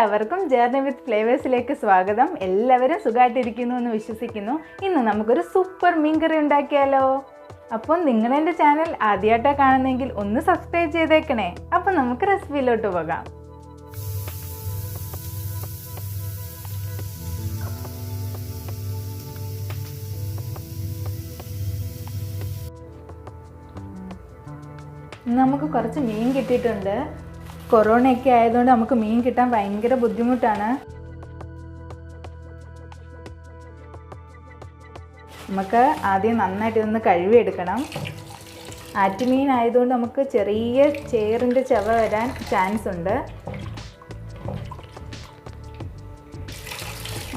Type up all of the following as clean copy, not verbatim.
എല്ലാവർക്കും ജേർണി വിത്ത് ഫ്ലേവേഴ്സിലേക്ക് സ്വാഗതം. എല്ലാവരും സുഖമായിട്ടിരിക്കുന്നു എന്ന് വിശ്വസിക്കുന്നു. ഇന്ന് നമുക്കൊരു സൂപ്പർ മീൻകറി ഉണ്ടാക്കിയാലോ. അപ്പോൾ നിങ്ങൾ എൻ്റെ ചാനൽ ആദ്യമായിട്ടാണ് കാണുന്നതെങ്കിൽ ഒന്ന് സബ്സ്ക്രൈബ് ചെയ്തേക്കണേ. അപ്പോൾ നമുക്ക് റെസിപ്പിയിലോട്ട് പോകാം. നമുക്ക് കുറച്ച് മീൻ കിട്ടിയിട്ടുണ്ട്. കൊറോണയൊക്കെ ആയതുകൊണ്ട് നമുക്ക് മീൻ കിട്ടാൻ ഭയങ്കര ബുദ്ധിമുട്ടാണ്. നമുക്ക് ആദ്യം നന്നായിട്ട് ഇതൊന്ന് കഴുകിയെടുക്കണം. ആറ്റുമീൻ ആയതുകൊണ്ട് നമുക്ക് ചെറിയ ചേറിൻ്റെ ചവ വരാൻ ചാൻസ് ഉണ്ട്.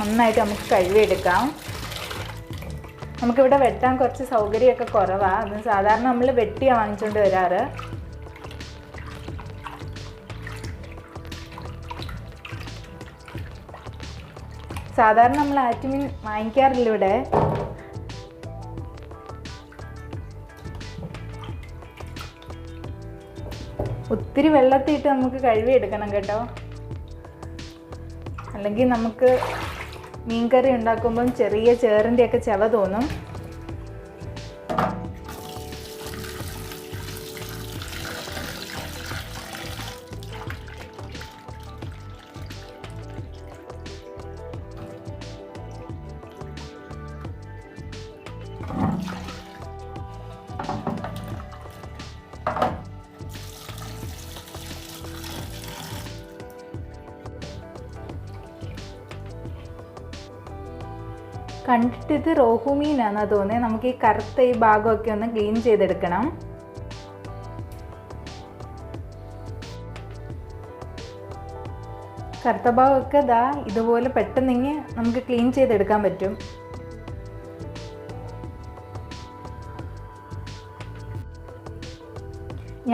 നന്നായിട്ട് നമുക്ക് കഴുകിയെടുക്കാം. നമുക്കിവിടെ വെട്ടാൻ കുറച്ച് സൗകര്യമൊക്കെ കുറവാണ്. അത് സാധാരണ നമ്മൾ വെട്ടിയാണ് വാങ്ങിച്ചുകൊണ്ട് വരാറ്. സാധാരണ നമ്മൾ ആറ്റുമീൻ വാങ്ങിക്കാറില്ല ഇവിടെ. ഒത്തിരി വെള്ളത്തിയിട്ട് നമുക്ക് കഴുകിയെടുക്കണം കേട്ടോ, അല്ലെങ്കിൽ നമുക്ക് മീൻകറി ഉണ്ടാക്കുമ്പം ചെറിയ ചേറിൻ്റെയൊക്കെ ചവ തോന്നും. കണ്ടിട്ട് ഇത് റോഹു മീനാണെന്നാണ് തോന്നുന്നത്. നമുക്ക് ഈ കറുത്ത ഈ ഭാഗമൊക്കെ ഒന്ന് ക്ലീൻ ചെയ്തെടുക്കണം. കറുത്ത ഭാഗമൊക്കെ ദാ ഇതുപോലെ പെട്ടെന്ന് നമുക്ക് ക്ലീൻ ചെയ്തെടുക്കാൻ പറ്റും.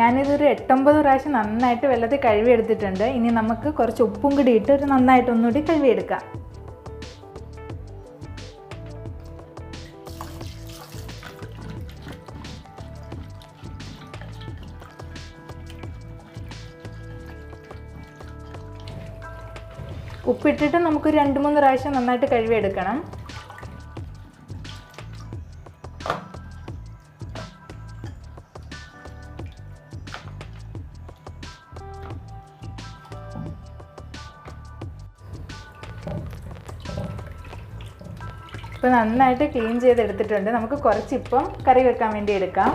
ഞാനിതൊരു 8-9 പ്രാവശ്യം നന്നായിട്ട് വെള്ളത്തിൽ കഴുകിയെടുത്തിട്ടുണ്ട്. ഇനി നമുക്ക് കുറച്ച് ഉപ്പും കൂടി ഇട്ട് ഒരു നന്നായിട്ട് ഒന്നുകൂടി കഴുകിയെടുക്കാം. ഉപ്പിട്ടിട്ട് നമുക്ക് 2-3 പ്രാവശ്യം നന്നായിട്ട് കഴുകിയെടുക്കണം. ഇപ്പോൾ നന്നായിട്ട് ക്ലീൻ ചെയ്തെടുത്തിട്ടുണ്ട്. നമുക്ക് കുറച്ചിപ്പം കറി വെക്കാൻ വേണ്ടി എടുക്കാം.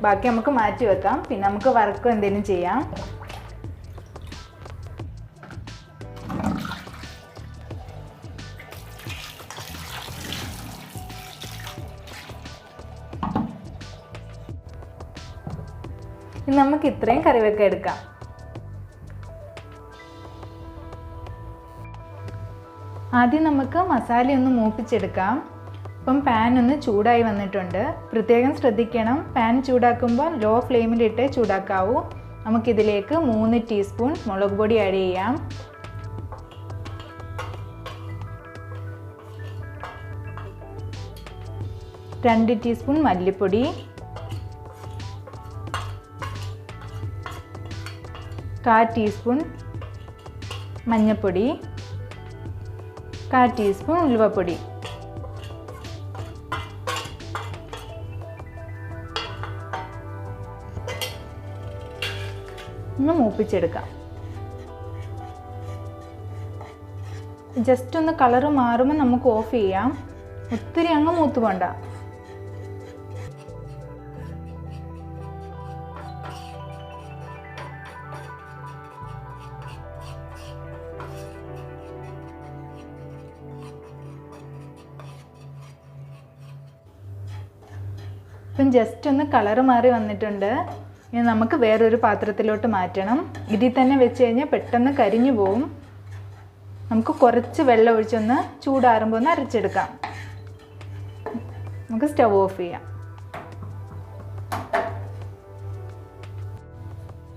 ബാക്കി നമുക്ക് മാറ്റി വെക്കാം. പിന്നെ നമുക്ക് വറുക്കും എന്തെങ്കിലും ചെയ്യാം. ഇനി നമുക്ക് ഇത്രയും കറിവേപ്പില എടുക്കാം. ആദ്യം നമുക്ക് മസാലയൊന്ന് മൂപ്പിച്ചെടുക്കാം. ഇപ്പം പാൻ ഒന്ന് ചൂടായി വന്നിട്ടുണ്ട്. പ്രത്യേകം ശ്രദ്ധിക്കണം, പാൻ ചൂടാക്കുമ്പോൾ ലോ ഫ്ലെയിമിലിട്ട് ചൂടാക്കാവൂ. നമുക്കിതിലേക്ക് 3 ടീസ്പൂൺ മുളക് പൊടി ആഡ് ചെയ്യാം. രണ്ട് ടീസ്പൂൺ മല്ലിപ്പൊടി, 1/4 ടീസ്പൂൺ മഞ്ഞൾപ്പൊടി, 1/4 ടീസ്പൂൺ ഉലുവപ്പൊടി. ഒന്ന് മൂപ്പിച്ചെടുക്കാം. ജസ്റ്റ് ഒന്ന് കളറ് മാറുമ്പോൾ നമുക്ക് ഓഫ് ചെയ്യാം. ഒത്തിരി അങ്ങ് മൂത്ത് പോണ്ട. ഇപ്പം ജസ്റ്റ് ഒന്ന് കളറ് മാറി വന്നിട്ടുണ്ട്. ഇനി നമുക്ക് വേറൊരു പാത്രത്തിലോട്ട് മാറ്റണം. ഇതിൽ തന്നെ വെച്ച് കഴിഞ്ഞാൽ പെട്ടെന്ന് കരിഞ്ഞു പോവും. നമുക്ക് കുറച്ച് വെള്ളം ഒഴിച്ചൊന്ന് ചൂടാറുമ്പോൾ ഒന്ന് അരച്ചെടുക്കാം. നമുക്ക് സ്റ്റവ് ഓഫ് ചെയ്യാം.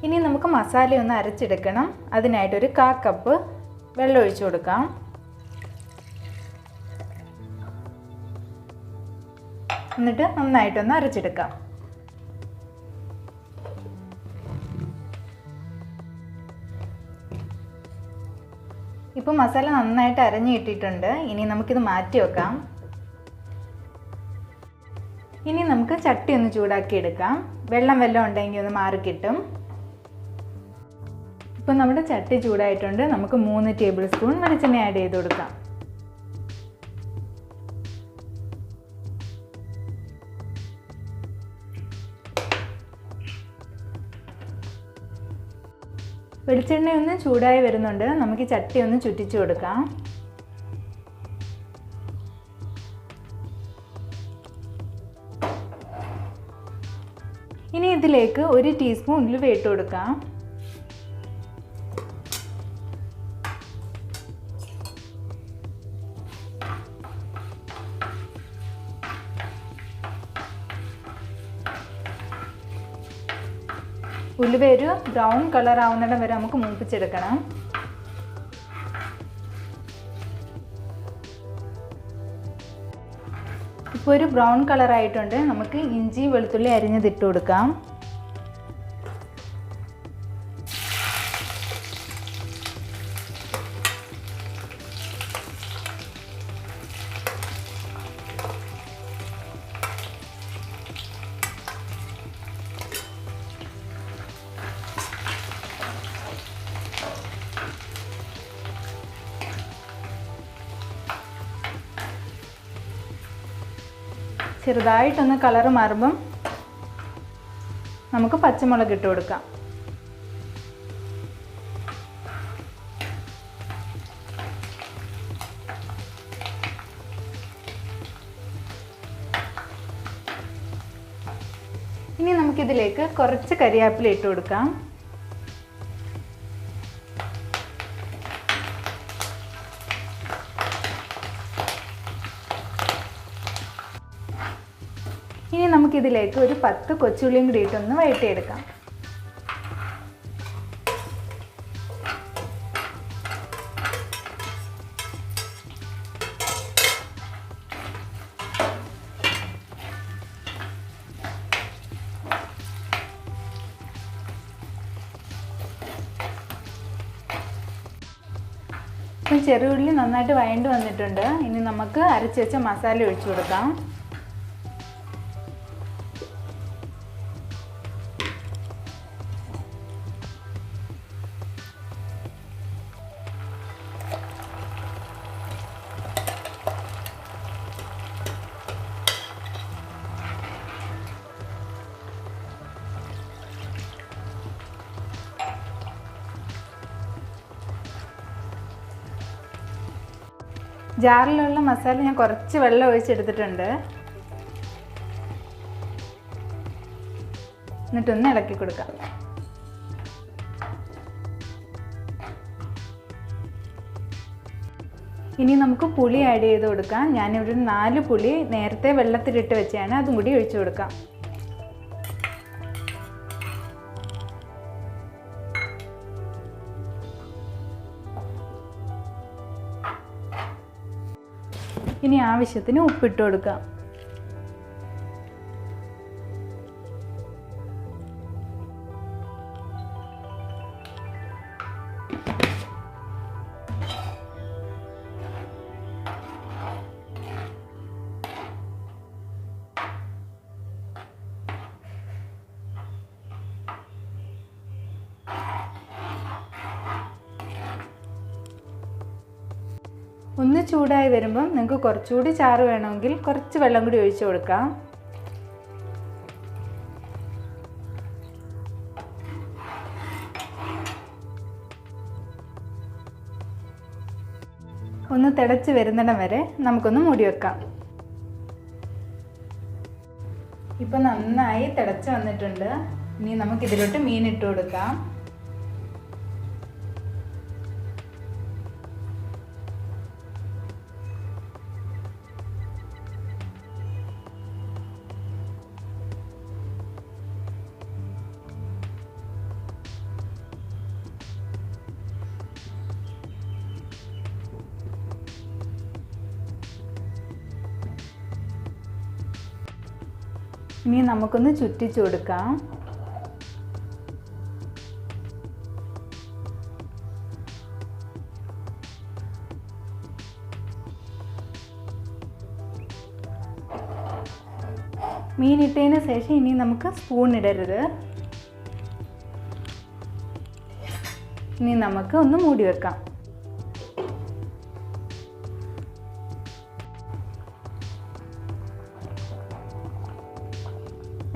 ഇനി നമുക്ക് മസാലയൊന്ന് അരച്ചെടുക്കണം. അതിനായിട്ടൊരു 1/4 കപ്പ് വെള്ളം ഒഴിച്ചു കൊടുക്കാം. എന്നിട്ട് നന്നായിട്ടൊന്ന് അരച്ചെടുക്കാം. ഇപ്പോൾ മസാല നന്നായിട്ട് അരഞ്ഞു കിട്ടിയിട്ടുണ്ട്. ഇനി നമുക്കിത് മാറ്റി വെക്കാം. ഇനി നമുക്ക് ചട്ടി ഒന്ന് ചൂടാക്കി എടുക്കാം. വെള്ളം ഉണ്ടെങ്കിൽ ഒന്ന് മാറി കിട്ടും. ഇപ്പോൾ നമ്മുടെ ചട്ടി ചൂടായിട്ടുണ്ട്. നമുക്ക് 3 ടേബിൾ സ്പൂൺ വെളിച്ചെണ്ണ ആഡ് ചെയ്ത് കൊടുക്കാം. വെളിച്ചെണ്ണ ഒന്ന് ചൂടായി വരുന്നുണ്ട്. നമുക്ക് ചട്ടി ഒന്ന് ചുറ്റിച്ചു കൊടുക്കാം. ഇനി ഇതിലേക്ക് 1 ടീസ്പൂൺ ഉലുവ ഇട്ട് കൊടുക്കാം. ഉലുവ ഒരു ബ്രൗൺ കളർ ആവുന്നിടം വരെ നമുക്ക് മൂപ്പിച്ചെടുക്കണം. ഇപ്പോൾ ഒരു ബ്രൗൺ കളർ ആയിട്ടുണ്ട്. നമുക്ക് ഇഞ്ചി വെളുത്തുള്ളി അരിഞ്ഞതിട്ട് കൊടുക്കാം. ചെറുതായിട്ടൊന്ന് കളർ മാറുമ്പം നമുക്ക് പച്ചമുളക് ഇട്ട് കൊടുക്കാം. ഇനി നമുക്കിതിലേക്ക് കുറച്ച് കരിവേപ്പില ഇട്ട് കൊടുക്കാം. ഇനി നമുക്കിതിലേക്ക് ഒരു 10 കൊച്ചുള്ളിയും കൂടി ഇട്ടൊന്ന് വഴറ്റിയെടുക്കാം. ഇപ്പം ചെറുള്ളി നന്നായിട്ട് വഴണ്ട് വന്നിട്ടുണ്ട്. ഇനി നമുക്ക് അരച്ച് വെച്ച മസാല ഒഴിച്ചു കൊടുക്കാം. ജാറിലുള്ള മസാല ഞാൻ കുറച്ച് വെള്ളം ഒഴിച്ചെടുത്തിട്ടുണ്ട്. എന്നിട്ടൊന്ന് ഇളക്കി കൊടുക്കാം. ഇനി നമുക്ക് പുളി ആഡ് ചെയ്ത് കൊടുക്കാം. ഞാനിവിടെ 4 പുളി നേരത്തെ വെള്ളത്തിലിട്ട് വെച്ചാണ്. അതും കൂടി ഒഴിച്ചു കൊടുക്കാം. ഇനി ആവശ്യത്തിന് ഉപ്പിട്ട് കൊടുക്കാം. ഒന്ന് ചൂടായി വരുമ്പം നിങ്ങൾക്ക് കുറച്ചുകൂടി ചാറ് വേണമെങ്കിൽ കുറച്ച് വെള്ളം കൂടി ഒഴിച്ചു കൊടുക്കാം. ഒന്ന് തിളച്ച് വരുന്നിടം വരെ നമുക്കൊന്ന് മൂടി വെക്കാം. ഇപ്പം നന്നായി തിളച്ച് വന്നിട്ടുണ്ട്. ഇനി നമുക്കിതിലോട്ട് മീൻ ഇട്ട് കൊടുക്കാം. ഇനി നമുക്കൊന്ന് ചുറ്റിച്ചു കൊടുക്കാം. മീൻ ഇട്ടതിന് ശേഷം ഇനി നമുക്ക് സ്പൂൺ ഇടരുത്. ഇനി നമുക്ക് ഒന്ന് മൂടി വെക്കാം.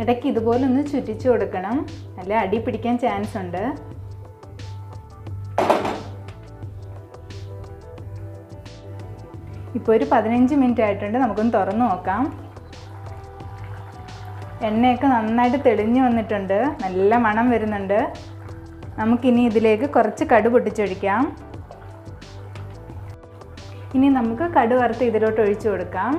ഇടയ്ക്ക് ഇതുപോലെ ഒന്ന് ചുറ്റിച്ചു കൊടുക്കണം, അല്ല അടി പിടിക്കാൻ ചാൻസ് ഉണ്ട്. ഇപ്പോൾ ഒരു 15 മിനിറ്റ് ആയിട്ടുണ്ട്. നമുക്കൊന്ന് തുറന്നു നോക്കാം. എണ്ണയൊക്കെ നന്നായിട്ട് തെളിഞ്ഞു വന്നിട്ടുണ്ട്, നല്ല മണം വരുന്നുണ്ട്. നമുക്കിനി ഇതിലേക്ക് കുറച്ച് കടുക് പൊട്ടിച്ചൊഴിക്കാം. ഇനി നമുക്ക് കടുക് വറുത്ത് ഇതിലോട്ട് ഒഴിച്ചു കൊടുക്കാം.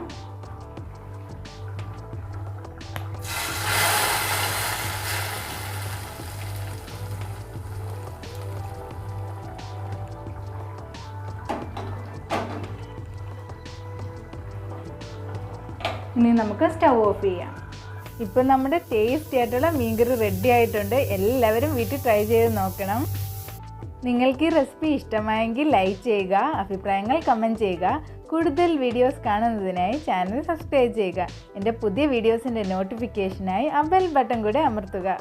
ഇനി നമുക്ക് സ്റ്റൗ ഓഫ് ചെയ്യാം. ഇപ്പോൾ നമ്മുടെ ടേസ്റ്റി ആയിട്ടുള്ള മീൻകറി റെഡി ആയിട്ടുണ്ട്. എല്ലാവരും വീട്ടിൽ ട്രൈ ചെയ്ത് നോക്കണം. നിങ്ങൾക്ക് ഈ റെസിപ്പി ഇഷ്ടമായെങ്കിൽ ലൈക്ക് ചെയ്യുക, അഭിപ്രായങ്ങൾ കമൻറ്റ് ചെയ്യുക. കൂടുതൽ വീഡിയോസ് കാണുന്നതിനായി ചാനൽ സബ്സ്ക്രൈബ് ചെയ്യുക. എൻ്റെ പുതിയ വീഡിയോസിൻ്റെ നോട്ടിഫിക്കേഷനായി ആ ബെൽ ബട്ടൺ കൂടെ അമർത്തുക.